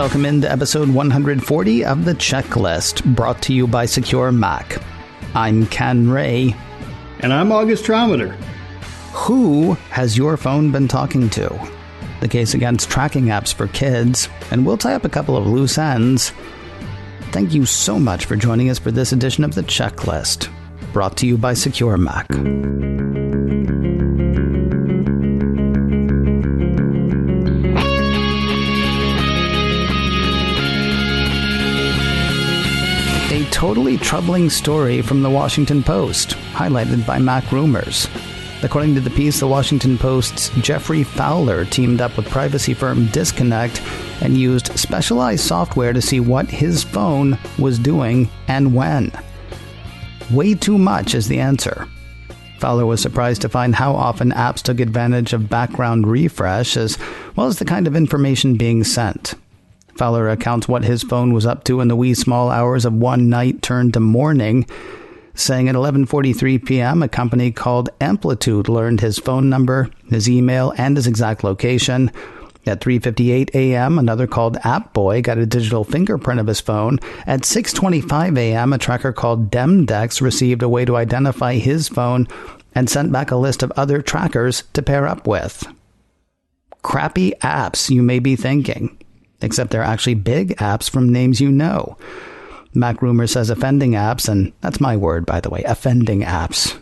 Welcome into episode 140 of The Checklist, brought to you by SecureMac. I'm Ken Ray. And I'm August Trometer. Who has your phone been talking to? The case against tracking apps for kids, and we'll tie up a couple of loose ends. Thank you so much for joining us for this edition of The Checklist, brought to you by SecureMac. A totally troubling story from the Washington Post, highlighted by Mac Rumors. According to the piece, the Washington Post's Jeffrey Fowler teamed up with privacy firm Disconnect and used specialized software to see what his phone was doing and when. Way too much is the answer. Fowler was surprised to find how often apps took advantage of background refresh, as well as the kind of information being sent. Fowler accounts what his phone was up to in the wee small hours of one night turned to morning, saying at 11:43 p.m. a company called Amplitude learned his phone number, his email, and his exact location. At 3:58 a.m., another called AppBoy got a digital fingerprint of his phone. At 6:25 a.m., a tracker called Demdex received a way to identify his phone and sent back a list of other trackers to pair up with. Crappy apps, you may be thinking. Except they're actually big apps from names you know. Mac Rumor says offending apps, and that's my word, by the way, offending apps,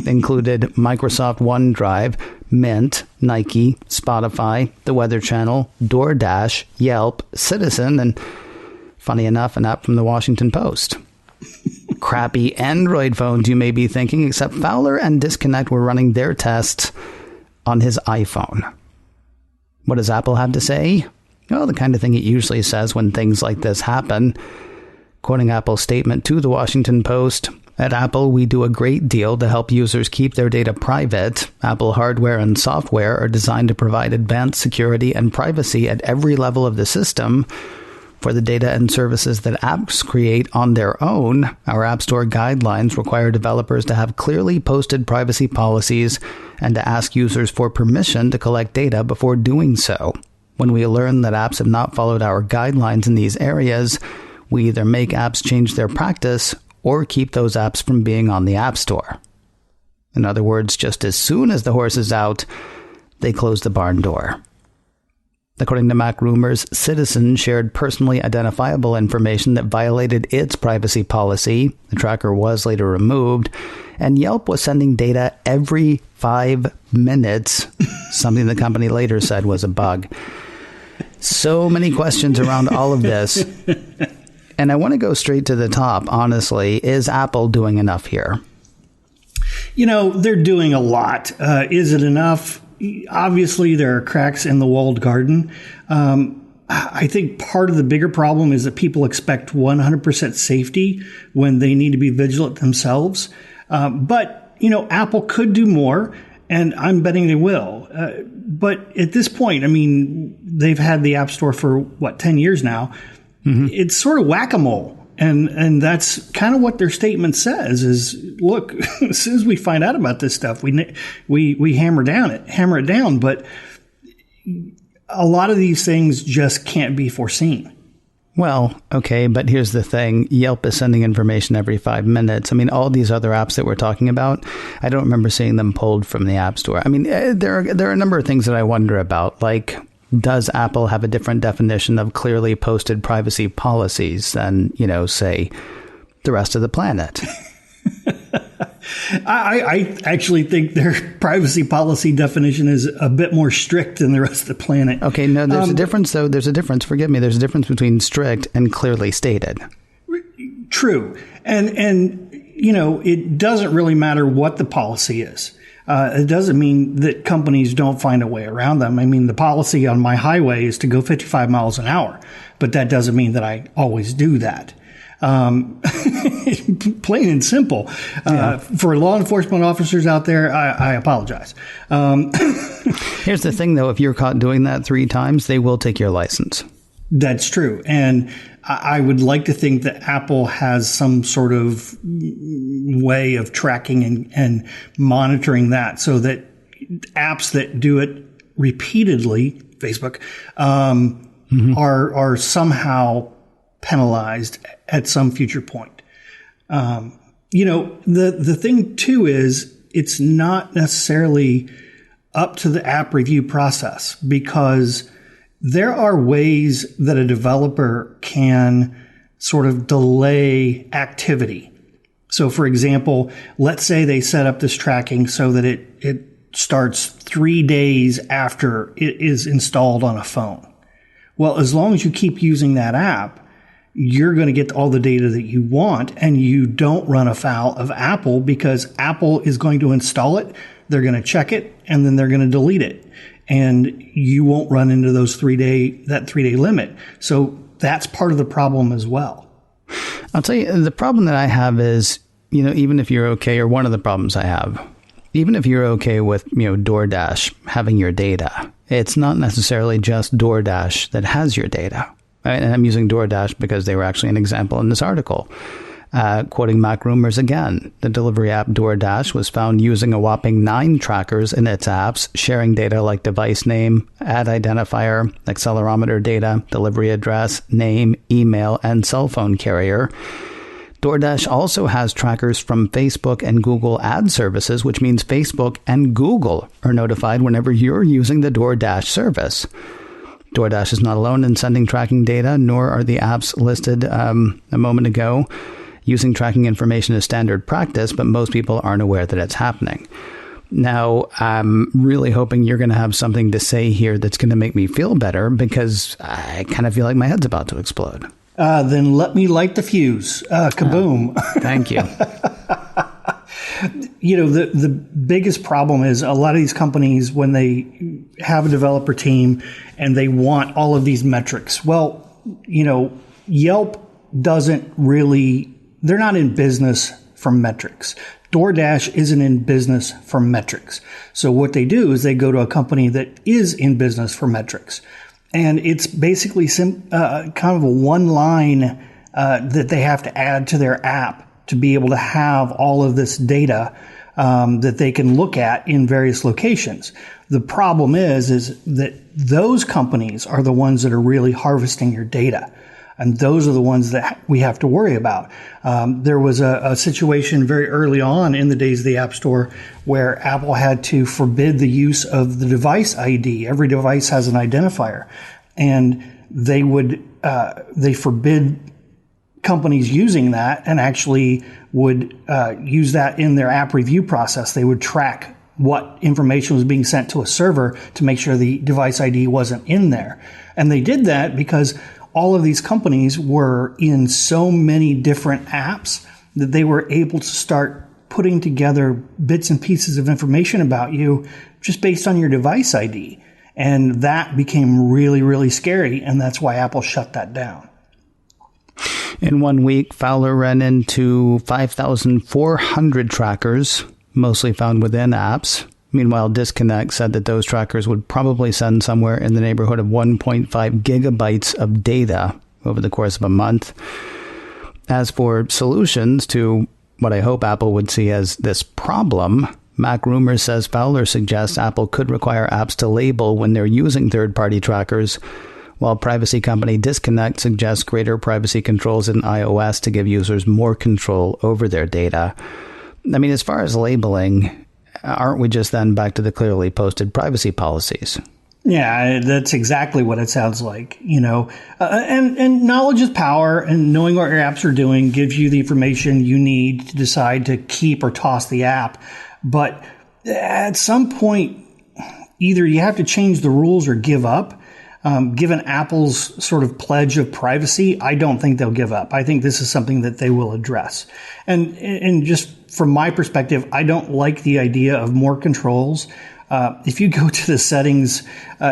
included Microsoft OneDrive, Mint, Nike, Spotify, the Weather Channel, DoorDash, Yelp, Citizen, and, funny enough, an app from the Washington Post. Crappy Android phones, you may be thinking, except Fowler and Disconnect were running their tests on his iPhone. What does Apple have to say? Well, the kind of thing it usually says when things like this happen. Quoting Apple's statement to the Washington Post, "At Apple, we do a great deal to help users keep their data private. Apple hardware and software are designed to provide advanced security and privacy at every level of the system. For the data and services that apps create on their own, our App Store guidelines require developers to have clearly posted privacy policies and to ask users for permission to collect data before doing so. When we learn that apps have not followed our guidelines in these areas, we either make apps change their practice or keep those apps from being on the App Store." In other words, just as soon as the horse is out, they close the barn door. According to Mac Rumors, Citizen shared personally identifiable information that violated its privacy policy. The tracker was later removed. And Yelp was sending data every 5 minutes, something the company later said was a bug. So many questions around all of this. And I want to go straight to the top, honestly. Is Apple doing enough here? You know, they're doing a lot. Is it enough? Obviously, there are cracks in the walled garden. I think part of the bigger problem is that people expect 100% safety when they need to be vigilant themselves. But, you know, Apple could do more, and I'm betting they will. But at this point, I mean, they've had the App Store for, 10 years now. Mm-hmm. It's sort of whack-a-mole. And that's kind of what their statement says is, look, as soon as we find out about this stuff, we hammer it down. But a lot of these things just can't be foreseen. Well, okay, but here's the thing. Yelp is sending information every 5 minutes. I mean, all these other apps that we're talking about, I don't remember seeing them pulled from the App Store. I mean, there are a number of things that I wonder about, like, does Apple have a different definition of clearly posted privacy policies than, say, the rest of the planet? I actually think their privacy policy definition is a bit more strict than the rest of the planet. Okay, no, there's a difference, though. There's a difference. Forgive me. There's a difference between strict and clearly stated. True. And it doesn't really matter what the policy is. It doesn't mean that companies don't find a way around them. I mean, the policy on my highway is to go 55 miles an hour, but that doesn't mean that I always do that. Plain and simple. For law enforcement officers out there, I apologize. Here's the thing, though. If you're caught doing that 3 times, they will take your license. That's true. And I would like to think that Apple has some sort of way of tracking and monitoring that so that apps that do it repeatedly, Facebook, are somehow penalized at some future point. The thing too is it's not necessarily up to the app review process, because there are ways that a developer can sort of delay activity. So for example, let's say they set up this tracking so that it starts 3 days after it is installed on a phone. Well, as long as you keep using that app, you're going to get all the data that you want, and you don't run afoul of Apple, because Apple is going to install it, they're going to check it, and then they're going to delete it. And you won't run into that 3-day limit. So that's part of the problem as well. I'll tell you, the problem that I have is, even if you're okay, or one of the problems I have, even if you're okay with, DoorDash having your data, it's not necessarily just DoorDash that has your data. Right? And I'm using DoorDash because they were actually an example in this article. Quoting Mac Rumors again, the delivery app DoorDash was found using a whopping 9 trackers in its apps, sharing data like device name, ad identifier, accelerometer data, delivery address, name, email, and cell phone carrier. DoorDash also has trackers from Facebook and Google ad services, which means Facebook and Google are notified whenever you're using the DoorDash service. DoorDash is not alone in sending tracking data, nor are the apps listed a moment ago. Using tracking information is standard practice, but most people aren't aware that it's happening. Now, I'm really hoping you're going to have something to say here that's going to make me feel better, because I kind of feel like my head's about to explode. Then let me light the fuse. Kaboom. Thank you. The biggest problem is a lot of these companies, when they have a developer team and they want all of these metrics. Well, Yelp doesn't really, they're not in business for metrics. DoorDash isn't in business for metrics. So what they do is they go to a company that is in business for metrics. And it's basically kind of a one line that they have to add to their app to be able to have all of this data that they can look at in various locations. The problem is that those companies are the ones that are really harvesting your data. And those are the ones that we have to worry about. There was a situation very early on in the days of the App Store where Apple had to forbid the use of the device ID. Every device has an identifier. And they forbid companies using that, and actually would use that in their app review process. They would track what information was being sent to a server to make sure the device ID wasn't in there. And they did that because all of these companies were in so many different apps that they were able to start putting together bits and pieces of information about you just based on your device ID. And that became really, really scary. And that's why Apple shut that down. In 1 week, Fowler ran into 5,400 trackers, mostly found within apps. Meanwhile, Disconnect said that those trackers would probably send somewhere in the neighborhood of 1.5 gigabytes of data over the course of a month. As for solutions to what I hope Apple would see as this problem, Mac Rumors says Fowler suggests Apple could require apps to label when they're using third-party trackers, while privacy company Disconnect suggests greater privacy controls in iOS to give users more control over their data. I mean, as far as labeling, aren't we just then back to the clearly posted privacy policies? Yeah, that's exactly what it sounds like, and knowledge is power, and knowing what your apps are doing gives you the information you need to decide to keep or toss the app. But at some point, either you have to change the rules or give up. Given Apple's sort of pledge of privacy, I don't think they'll give up. I think this is something that they will address. And just from my perspective, I don't like the idea of more controls. If you go to the settings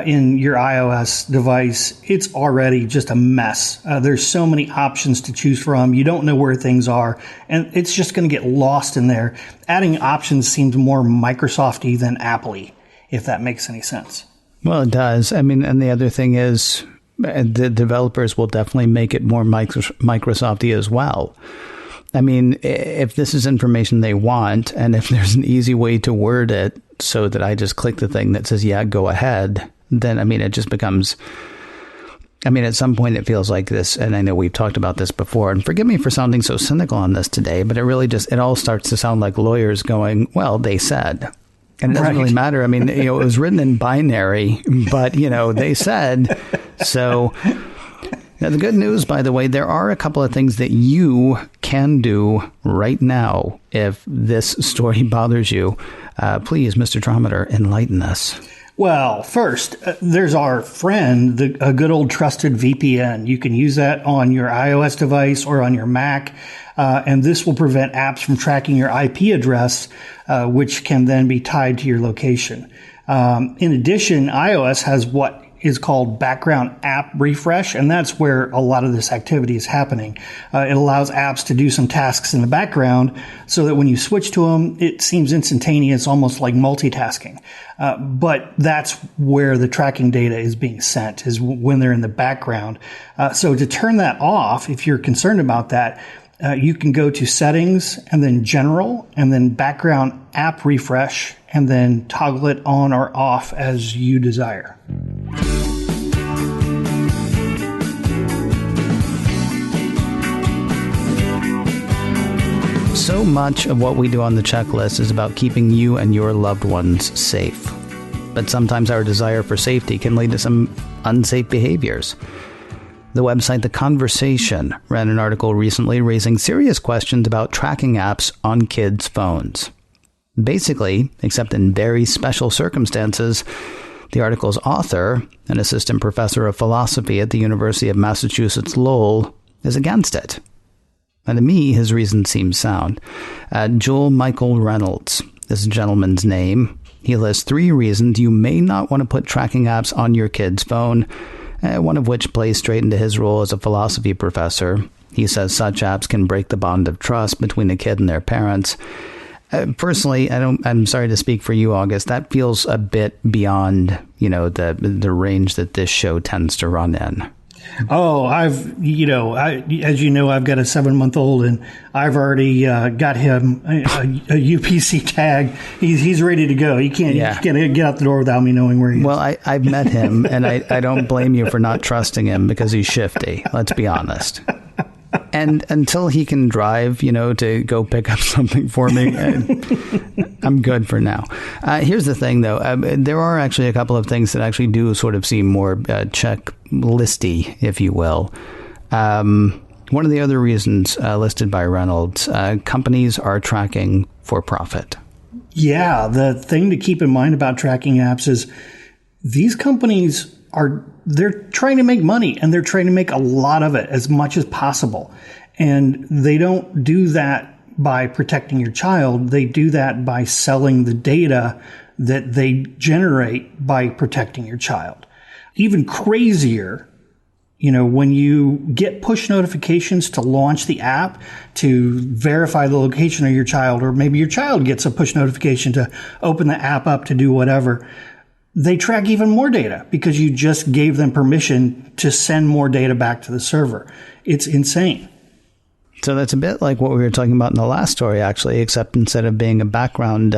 in your iOS device, it's already just a mess. There's so many options to choose from. You don't know where things are, and it's just going to get lost in there. Adding options seems more Microsoft-y than Apple-y, if that makes any sense. Well, it does. I mean, and the other thing is the developers will definitely make it more Microsoft-y as well. I mean, if this is information they want, and if there's an easy way to word it so that I just click the thing that says, yeah, go ahead, then, I mean, it just becomes I mean, at some point it feels like this, and I know we've talked about this before, and forgive me for sounding so cynical on this today, but it all starts to sound like lawyers going, well, they said. And it doesn't really matter. I mean, it was written in binary, but, they said. So now the good news, by the way, there are a couple of things that you can do right now if this story bothers you. Please, Mr. Trometer, enlighten us. Well, first, there's our friend, a good old trusted VPN. You can use that on your iOS device or on your Mac, and this will prevent apps from tracking your IP address, which can then be tied to your location. In addition, iOS has what is called background app refresh, and that's where a lot of this activity is happening. It allows apps to do some tasks in the background so that when you switch to them, it seems instantaneous, almost like multitasking. But that's where the tracking data is being sent, is when they're in the background. So to turn that off, if you're concerned about that, you can go to Settings and then General and then Background App Refresh and then toggle it on or off as you desire. So much of what we do on the checklist is about keeping you and your loved ones safe. But sometimes our desire for safety can lead to some unsafe behaviors. The website The Conversation ran an article recently raising serious questions about tracking apps on kids' phones. Basically, except in very special circumstances, the article's author, an assistant professor of philosophy at the University of Massachusetts Lowell, is against it. And to me, his reason seems sound. Joel Michael Reynolds is the gentleman's name. He lists 3 reasons you may not want to put tracking apps on your kid's phone, one of which plays straight into his role as a philosophy professor. He says such apps can break the bond of trust between a kid and their parents. Personally, I'm sorry to speak for you, August. That feels a bit beyond, the range that this show tends to run in. Oh, as you know, I've got a 7-month-old, and I've already got him a UPC tag. He's ready to go. He can't get out the door without me knowing where he is. Well, I've met him, and I don't blame you for not trusting him because he's shifty. Let's be honest. And until he can drive, to go pick up something for me, I'm good for now. Here's the thing, though. There are actually a couple of things that actually do sort of seem more checklisty, if you will. One of the other reasons listed by Reynolds, companies are tracking for profit. Yeah, the thing to keep in mind about tracking apps is these companies they're trying to make money, and they're trying to make a lot of it, as much as possible. And they don't do that by protecting your child. They do that by selling the data that they generate by protecting your child. Even crazier, when you get push notifications to launch the app to verify the location of your child, or maybe your child gets a push notification to open the app up to do whatever, they track even more data because you just gave them permission to send more data back to the server. It's insane. So that's a bit like what we were talking about in the last story, actually, except instead of being a background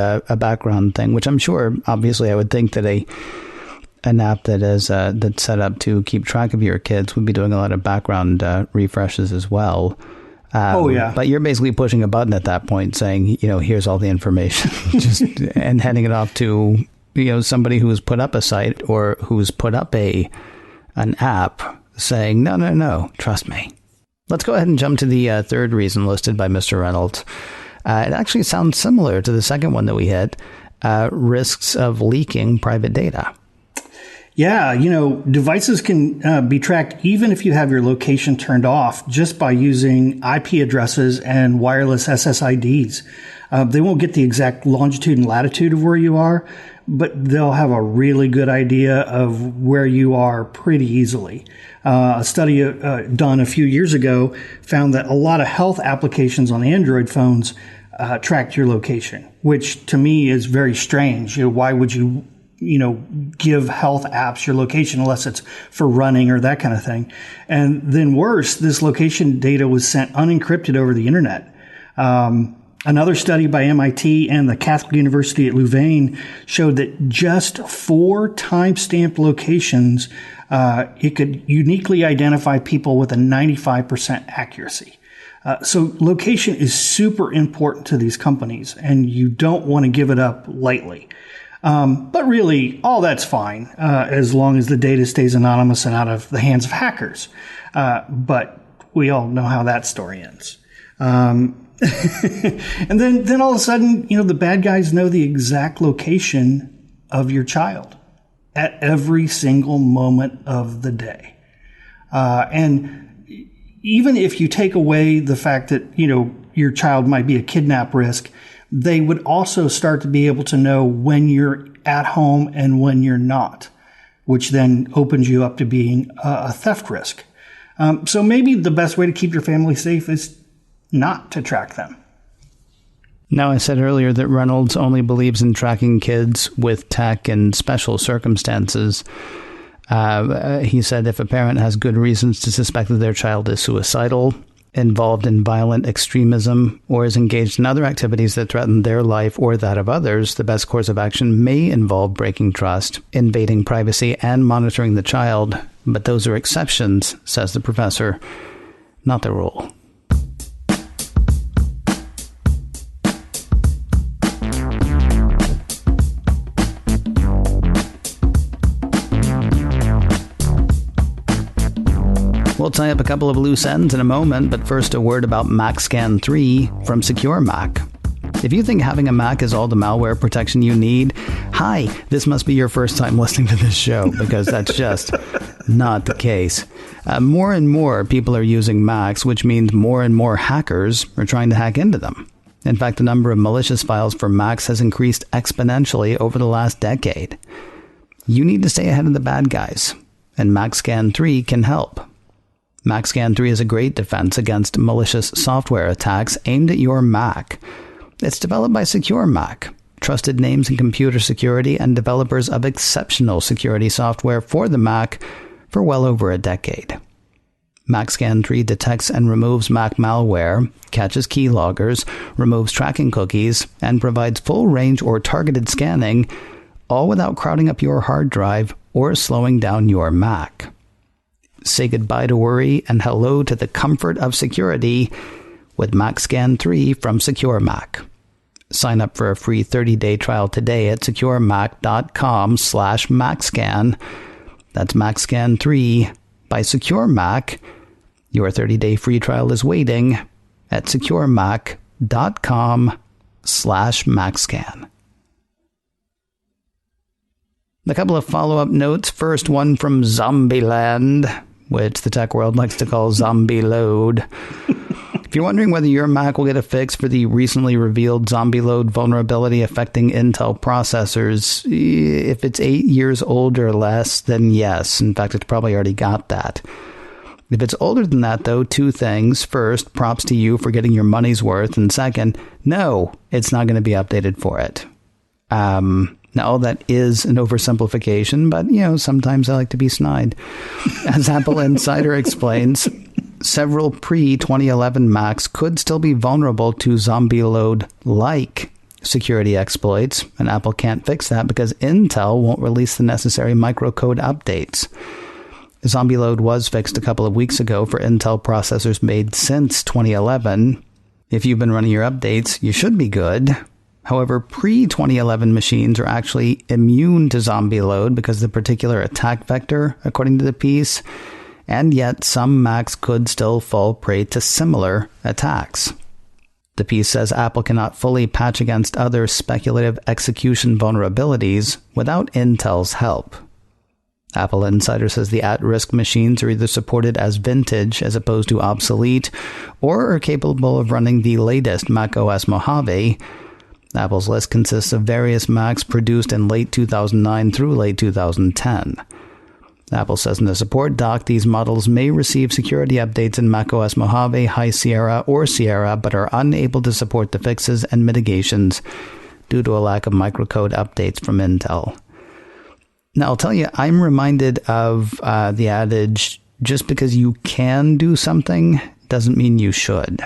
thing, which I'm sure, obviously, I would think that an app that's set up to keep track of your kids would be doing a lot of background refreshes as well. But you're basically pushing a button at that point saying, here's all the information, and handing it off to somebody who's put up a site or who's put up an app saying, no, trust me. Let's go ahead and jump to the third reason listed by Mr. Reynolds. It actually sounds similar to the second one that we hit, risks of leaking private data. Yeah, devices can be tracked even if you have your location turned off just by using IP addresses and wireless SSIDs. They won't get the exact longitude and latitude of where you are, but they'll have a really good idea of where you are pretty easily. A study done a few years ago found that a lot of health applications on Android phones tracked your location, which to me is very strange. Why would you give health apps your location unless it's for running or that kind of thing? And then worse, this location data was sent unencrypted over the internet. Another study by MIT and the Catholic University at Louvain showed that just 4 timestamped locations, it could uniquely identify people with a 95% accuracy. So location is super important to these companies, and you don't want to give it up lightly. But really, all that's fine as long as the data stays anonymous and out of the hands of hackers. But we all know how that story ends. And then all of a sudden, the bad guys know the exact location of your child at every single moment of the day. And even if you take away the fact that, your child might be a kidnap risk, they would also start to be able to know when you're at home and when you're not, which then opens you up to being a theft risk. So maybe the best way to keep your family safe is not to track them. Now, I said earlier that Reynolds only believes in tracking kids with tech in special circumstances. He said if a parent has good reasons to suspect that their child is suicidal, involved in violent extremism, or is engaged in other activities that threaten their life or that of others, the best course of action may involve breaking trust, invading privacy, and monitoring the child. But those are exceptions, says the professor, not the rule. We'll tie up a couple of loose ends in a moment, but first a word about MacScan 3 from SecureMac. If you think having a Mac is all the malware protection you need, hi, this must be your first time listening to this show, because that's just not the case. More and more people are using Macs, which means more and more hackers are trying to hack into them. In fact, the number of malicious files for Macs has increased exponentially over the last decade. You need to stay ahead of the bad guys, and MacScan 3 can help. MacScan 3 is a great defense against malicious software attacks aimed at your Mac. It's developed by SecureMac, trusted names in computer security and developers of exceptional security software for the Mac for well over a decade. MacScan 3 detects and removes Mac malware, catches keyloggers, removes tracking cookies, and provides full range or targeted scanning, all without crowding up your hard drive or slowing down your Mac. Say goodbye to worry and hello to the comfort of security with MacScan 3 from SecureMac. Sign up for a free 30-day trial today at securemac.com/MacScan. That's MacScan 3 by SecureMac. Your 30-day free trial is waiting at securemac.com/MacScan. A couple of follow-up notes. First, one from Zombieland, which the tech world likes to call ZombieLoad. If you're wondering whether your Mac will get a fix for the recently revealed ZombieLoad vulnerability affecting Intel processors, if it's 8 years old or less, then yes. In fact, it's probably already got that. If it's older than that, though, 2 things. First, props to you for getting your money's worth. And second, no, it's not going to be updated for it. Now, that is an oversimplification, but, sometimes I like to be snide. As Apple Insider explains, several pre-2011 Macs could still be vulnerable to ZombieLoad-like security exploits, and Apple can't fix that because Intel won't release the necessary microcode updates. ZombieLoad was fixed a couple of weeks ago for Intel processors made since 2011. If you've been running your updates, you should be good. However, pre-2011 machines are actually immune to ZombieLoad because of the particular attack vector, according to the piece, and yet some Macs could still fall prey to similar attacks. The piece says Apple cannot fully patch against other speculative execution vulnerabilities without Intel's help. Apple Insider says the at-risk machines are either supported as vintage as opposed to obsolete, or are capable of running the latest macOS Mojave. Apple's list consists of various Macs produced in late 2009 through late 2010. Apple says in the support doc these models may receive security updates in macOS Mojave, High Sierra, or Sierra, but are unable to support the fixes and mitigations due to a lack of microcode updates from Intel. Now, I'll tell you, I'm reminded of the adage, just because you can do something doesn't mean you should.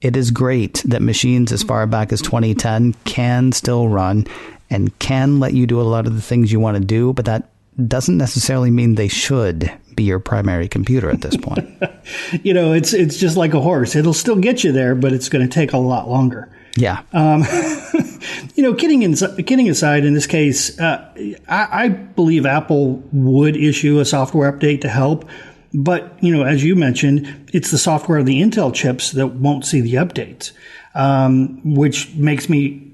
It is great that machines as far back as 2010 can still run and can let you do a lot of the things you want to do, but that doesn't necessarily mean they should be your primary computer at this point. It's just like a horse. It'll still get you there, but it's going to take a lot longer. Yeah. Kidding aside, in this case, I believe Apple would issue a software update to help. But, as you mentioned, it's the software of the Intel chips that won't see the updates, which makes me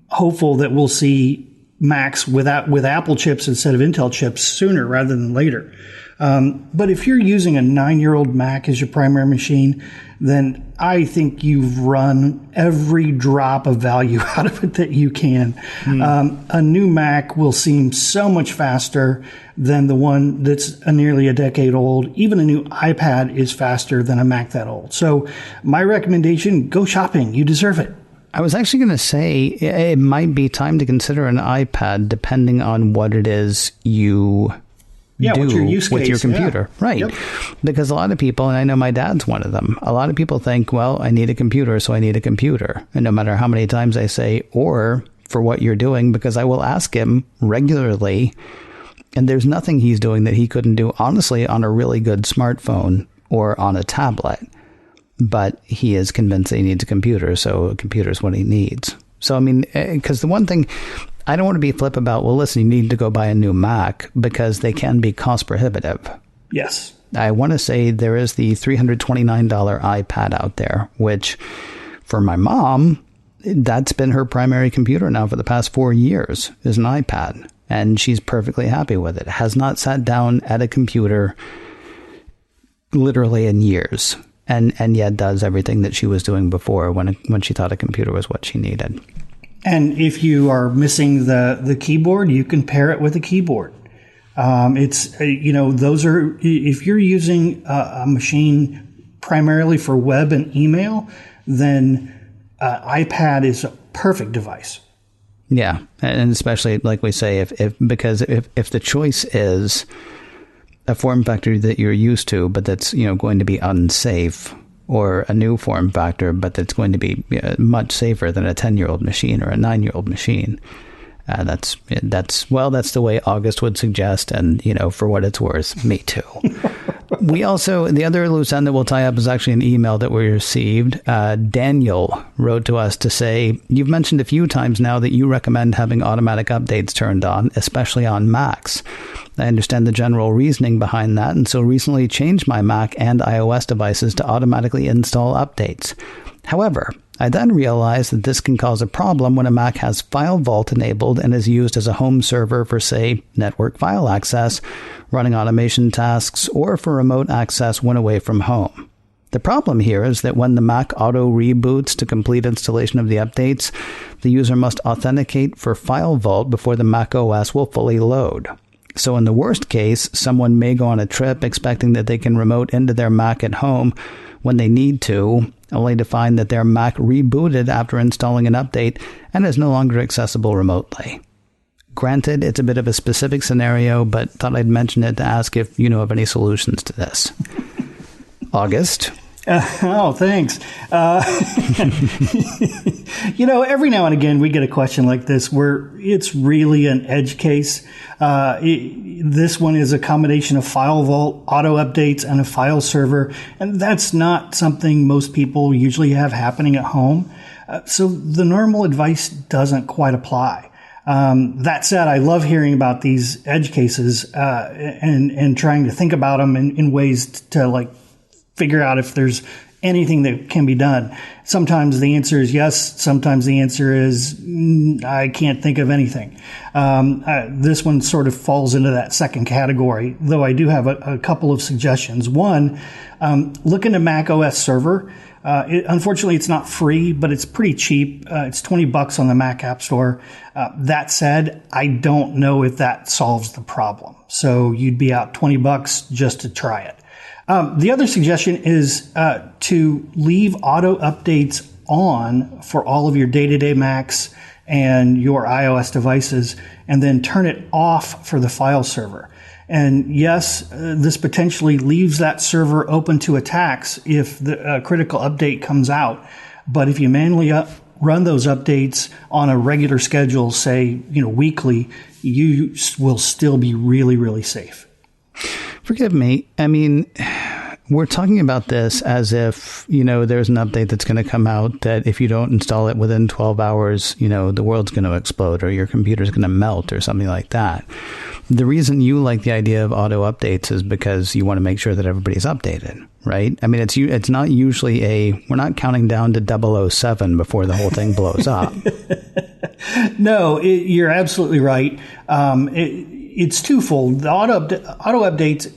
hopeful that we'll see Macs with Apple chips instead of Intel chips sooner rather than later. But if you're using a 9-year-old Mac as your primary machine, then I think you've run every drop of value out of it that you can. A new Mac will seem so much faster than the one that's nearly a decade old. Even a new iPad is faster than a Mac that old. So my recommendation, go shopping. You deserve it. I was actually going to say it might be time to consider an iPad depending on what it is you do with your computer. Yeah. Right. Yep. Because a lot of people, and I know my dad's one of them, a lot of people think, well, I need a computer, so I need a computer. And no matter how many times I say, or for what you're doing, because I will ask him regularly, and there's nothing he's doing that he couldn't do, honestly, on a really good smartphone or on a tablet. But he is convinced that he needs a computer, so a computer is what he needs. So, I mean, because the one thing I don't want to be flip about, well, listen, you need to go buy a new Mac, because they can be cost prohibitive. Yes. I want to say there is the $329 iPad out there, which for my mom, that's been her primary computer now for the past 4 years, is an iPad. And she's perfectly happy with it. Has not sat down at a computer literally in years. And yet does everything that she was doing before when she thought a computer was what she needed. And if you are missing the keyboard, you can pair it with a keyboard. Those are, if you're using a machine primarily for web and email, then iPad is a perfect device. Yeah, and especially like we say, if the choice is a form factor that you're used to, but that's going to be unsafe, or a new form factor, but that's going to be much safer than a 10-year-old machine or a 9-year-old machine. That's the way August would suggest, and for what it's worth, me too. We also, the other loose end that we'll tie up is actually an email that we received. Daniel wrote to us to say, you've mentioned a few times now that you recommend having automatic updates turned on, especially on Macs. I understand the general reasoning behind that, and so recently changed my Mac and iOS devices to automatically install updates. However, I then realized that this can cause a problem when a Mac has FileVault enabled and is used as a home server for, say, network file access, running automation tasks, or for remote access when away from home. The problem here is that when the Mac auto reboots to complete installation of the updates, the user must authenticate for FileVault before the Mac OS will fully load. So in the worst case, someone may go on a trip expecting that they can remote into their Mac at home when they need to, only to find that their Mac rebooted after installing an update and is no longer accessible remotely. Granted, it's a bit of a specific scenario, but thought I'd mention it to ask if you know of any solutions to this. August? Thanks. Every now and again we get a question like this where it's really an edge case. This one is a combination of FileVault, auto updates, and a file server. And that's not something most people usually have happening at home. So the normal advice doesn't quite apply. That said, I love hearing about these edge cases and trying to think about them in ways to figure out if there's anything that can be done. Sometimes the answer is yes. Sometimes the answer is I can't think of anything. This one sort of falls into that second category, though I do have a couple of suggestions. One, look into Mac OS Server. Unfortunately, it's not free, but it's pretty cheap. It's $20 on the Mac App Store. That said, I don't know if that solves the problem. So you'd be out $20 just to try it. The other suggestion is to leave auto updates on for all of your day-to-day Macs and your iOS devices, and then turn it off for the file server. And yes, this potentially leaves that server open to attacks if the critical update comes out. But if you manually run those updates on a regular schedule, say, weekly, you will still be really, really safe. Forgive me. I mean, we're talking about this as if, there's an update that's going to come out that if you don't install it within 12 hours, the world's going to explode or your computer's going to melt or something like that. The reason you like the idea of auto updates is because you want to make sure that everybody's updated, right? I mean, it's not usually we're not counting down to 007 before the whole thing blows up. No, you're absolutely right. It's twofold. The auto updates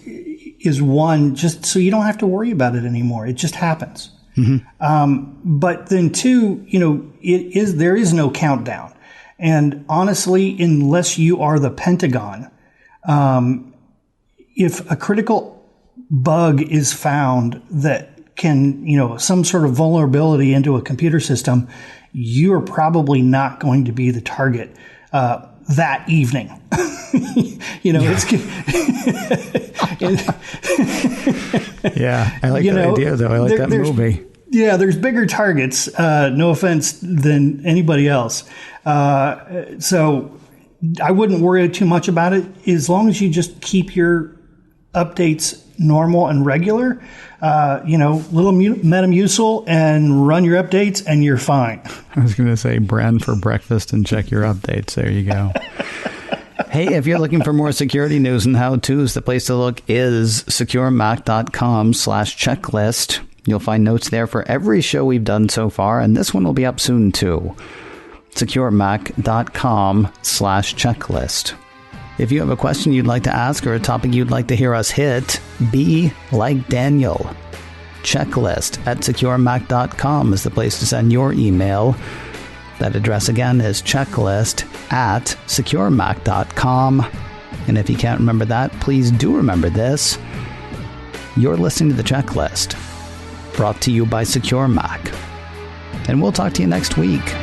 is one, just so you don't have to worry about it anymore. It just happens. Mm-hmm. But then two, there is no countdown. And honestly, unless you are the Pentagon, if a critical bug is found that can, some sort of vulnerability into a computer system, you are probably not going to be the target that evening. Yeah, I like that idea, though. I like that movie. Yeah, there's bigger targets, no offense, than anybody else. So I wouldn't worry too much about it as long as you just keep your updates normal and regular, little Metamucil and run your updates and you're fine. I was going to say brand for breakfast and check your updates. There you go. Hey, if you're looking for more security news and how-tos, the place to look is securemac.com/checklist. You'll find notes there for every show we've done so far, and this one will be up soon too. securemac.com/checklist. If you have a question you'd like to ask or a topic you'd like to hear us hit, be like Daniel. Checklist@securemac.com is the place to send your email. That address again is checklist@securemac.com. And if you can't remember that, please do remember this. You're listening to The Checklist, brought to you by SecureMac. And we'll talk to you next week.